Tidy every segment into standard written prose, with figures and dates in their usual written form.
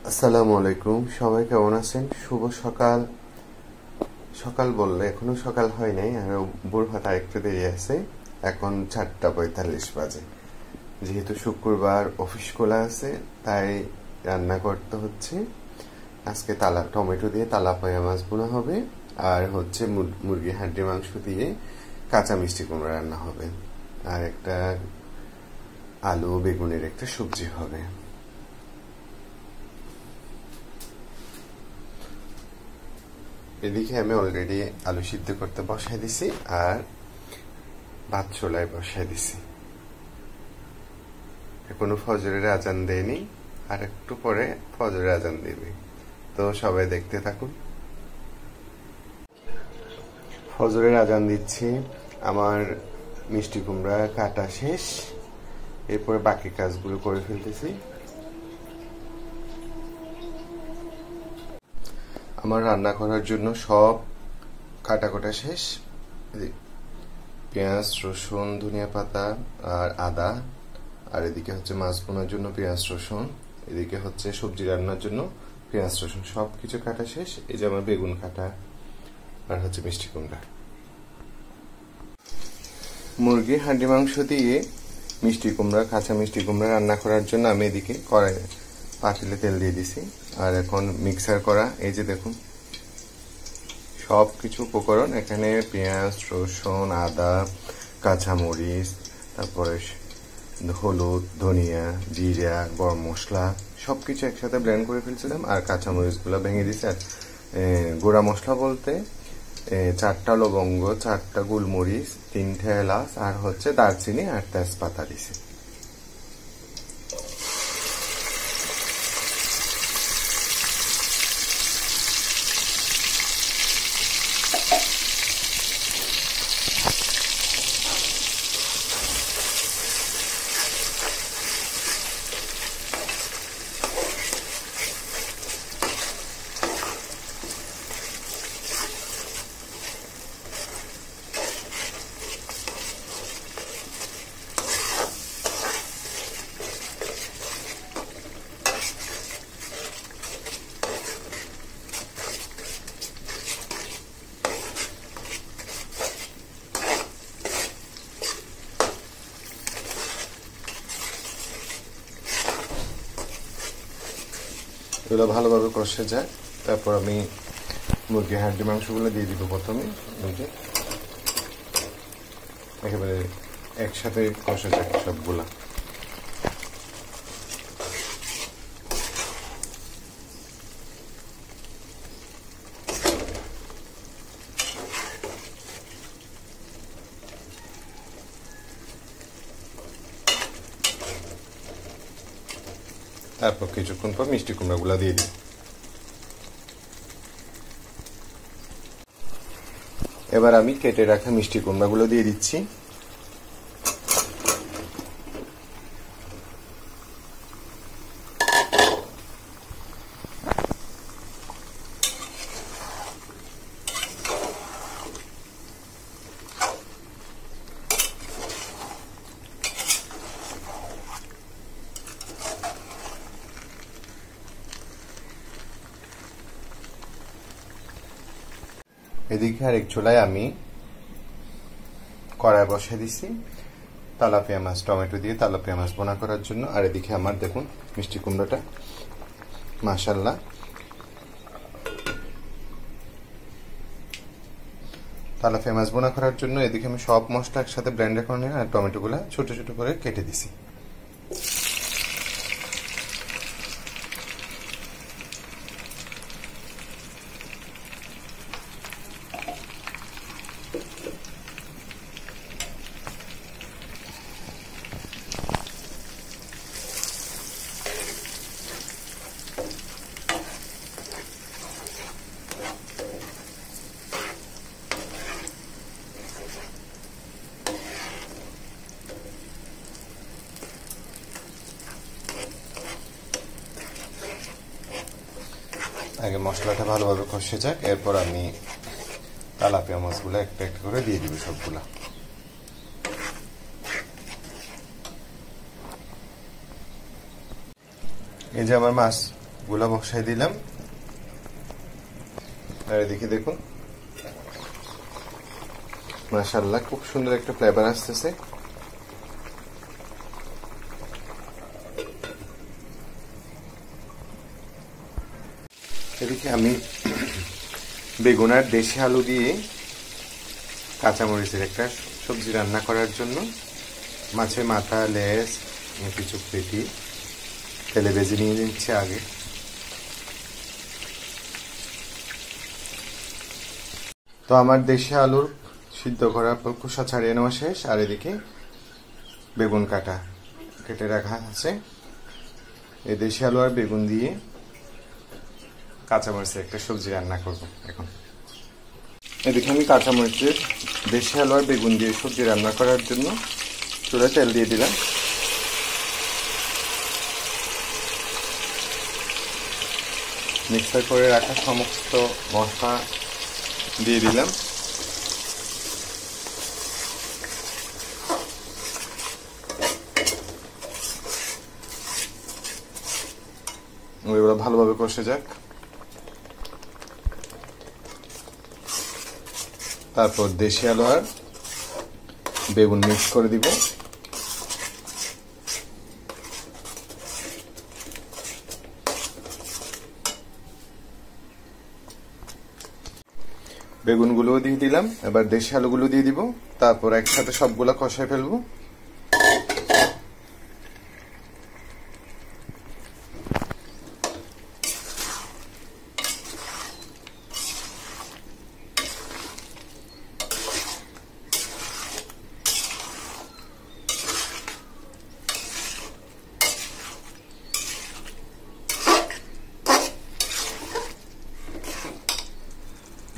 আসসালামু আলাইকুম, সবাই কেমন আছেন? শুভ সকাল। সকাল বললে এখনো সকাল হয় নাই, আর ভোর ভাত একটু দেরি আছে। এখন 4:45 বাজে। যেহেতু শুক্রবার অফিস খোলা আছে, তাই রান্না করতে হচ্ছে। আজকে টমেটো দিয়ে তেলাপিয়া মাছ বোনা হবে, আর হচ্ছে মুরগি হাড্ডি মাংস দিয়ে কাঁচা মিষ্টি কুমড়া রান্না হবে, আর একটা আলু বেগুনের একটা সবজি হবে। এদিকে আমি অলরেডি আলু সিদ্ধ করতে বসাই দিছি, আর ভাত চুলায় বসাই দিছি। এখনো ফজরের আজান দেয়নি, আর একটু পরে ফজরের আজান দেবে, তো সবাই দেখতে থাকুন। ফজরের আজান দিচ্ছি। আমার মিষ্টি কুমড়া কাটা শেষ, এরপরে বাকি কাজগুলো করে ফেলতেছি। আমার রান্না করার জন্য সব কাটা শেষ। পেঁয়াজ, রসুন, ধনিয়া পাতা আর আদা, আর এদিকে হচ্ছে মাছ বোনার জন্য পেঁয়াজ রসুন, এদিকে হচ্ছে সবজি রান্নার জন্য পেঁয়াজ রসুন, সবকিছু কাটা শেষ। এই যে আমার বেগুন কাটা, আর হচ্ছে মিষ্টি কুমড়া। মুরগির হাঁডি মাংস দিয়ে মিষ্টি কুমড়া, কাঁচা মিষ্টি কুমড়া রান্না করার জন্য আমি এদিকে কড়াই পাতিলে তেল দিয়ে দিছি, আর এখন মিক্সার করা। এই যে দেখুন সব কিছু উপকরণ এখানে, পেঁয়াজ, রসুন, আদা, কাঁচামরিচ, তারপরে হলুদ, ধনিয়া, জিরা, গরম মশলা সবকিছু একসাথে ব্লেন্ড করে ফেলছিলাম, আর কাঁচামরিচগুলো ভেঙে দিছি। আর গুঁড়া মশলা বলতে 4টা লবঙ্গ, 4টা গোলমরিচ, 3টে এলাচ, আর হচ্ছে দারচিনি আর তেজপাতা দিছি। এগুলো ভালোভাবে কষে যায়, তারপর আমি মুরগির হাড্ডি মাংসগুলো দিয়ে দিব প্রথমে। একেবারে একসাথে কষে যায় সবগুলা। তারপর কিছুক্ষণ পর মিষ্টি কুমড়াগুলা দিয়ে দিই। এবার আমি কেটে রাখা মিষ্টি কুমড়াগুলো দিয়ে দিচ্ছি। এদিকে আরেক চুলায় আমি কড়াই বসিয়ে দিচ্ছি তেলাপিয়া মাছ, টমেটো দিয়ে তেলাপিয়া মাছ বোনা করার জন্য। আর এদিকে আমার দেখুন মিষ্টি কুমড়োটা মাশাআল্লাহ। তেলাপিয়া মাছ বোনা করার জন্য এদিকে আমি সব মশলা একসাথে ব্লেন্ড করে নিয়ে, আর টমেটোগুলা ছোট ছোট করে কেটে দিছি। আগে মশলাটা ভালোভাবে কষে যাক, এরপর আমি তেলাপিয়া মাছগুলো একটা একটা করে দিয়ে দিব সবগুলা। এই যে আমার মাছ গুলা বসাই দিলাম। আর এদিকে দেখুন মাশাআল্লাহ খুব সুন্দর একটা ফ্লেভার আসতেছে। এদিকে আমি বেগুন আর দেশি আলু দিয়ে কাঁচামরিচের একটা সবজি রান্না করার জন্য মাছের মাথা, লেজ, কিছু পেটি তেলে ভেজে নিয়ে নিচ্ছে আগে। তো আমার দেশি আলুর সিদ্ধ করার পর খোসা ছাড়িয়ে নেওয়া শেষ। আর এদিকে বেগুন কেটে রাখা আছে। এই দেশি আলু আর বেগুন দিয়ে কাঁচামরিচের একটা সবজি রান্না করব এখন। এদিকে আমি কাঁচামরিচের দেশি আলু আর বেগুন দিয়ে সবজি রান্না করার জন্য চুলায় তেল দিয়ে দিলাম। মিক্সার করে রাখা সমস্ত মশলা দিয়ে দিলাম। এগুলো ভালোভাবে কষে যাক। তারপর দেশি আলু আর বেগুন মিক্স করে দিব। বেগুনগুলোও দিয়ে দিলাম। এবার দেশি আলুগুলো দিয়ে দিব। তারপর একসাথে সবগুলা কষায় ফেলবো।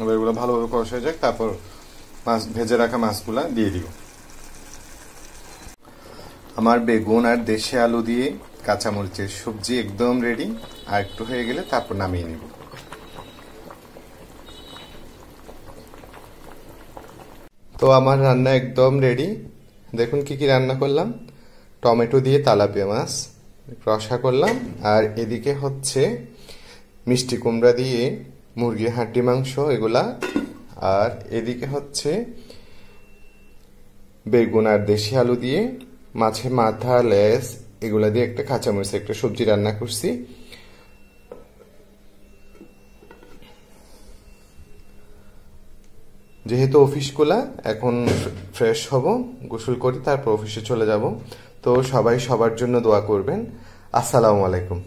এবার এগুলো ভালোভাবে কষা যাক। তারপর ভেজে রাখা মাছগুলা দিয়ে দিব। আমার বেগুন আর দেশি আলু দিয়ে কাঁচামরিচের সবজি একদম রেডি। আর একটু হয়ে গেলে তারপর নামিয়ে নিব। তো আমার রান্না একদম রেডি। দেখুন কি কি রান্না করলাম। টমেটো দিয়ে তেলাপিয়া মাছ রসা করলাম। আর এদিকে হচ্ছে মিষ্টি কুমড়া দিয়ে মুরগির হাড্ডি মাংস এগুলা। আর এদিকে হচ্ছে বেগুন আর দেশি আলু দিয়ে মাছের মাথা, লেজ এগুলা দিয়ে একটা কাঁচামরিচের একটা সবজি রান্না করছি। যেহেতু অফিসগুলা এখন ফ্রেশ হব, গোসল করি, তারপর অফিসে চলে যাব। তো সবাই সবার জন্য দোয়া করবেন। আসসালামু আলাইকুম।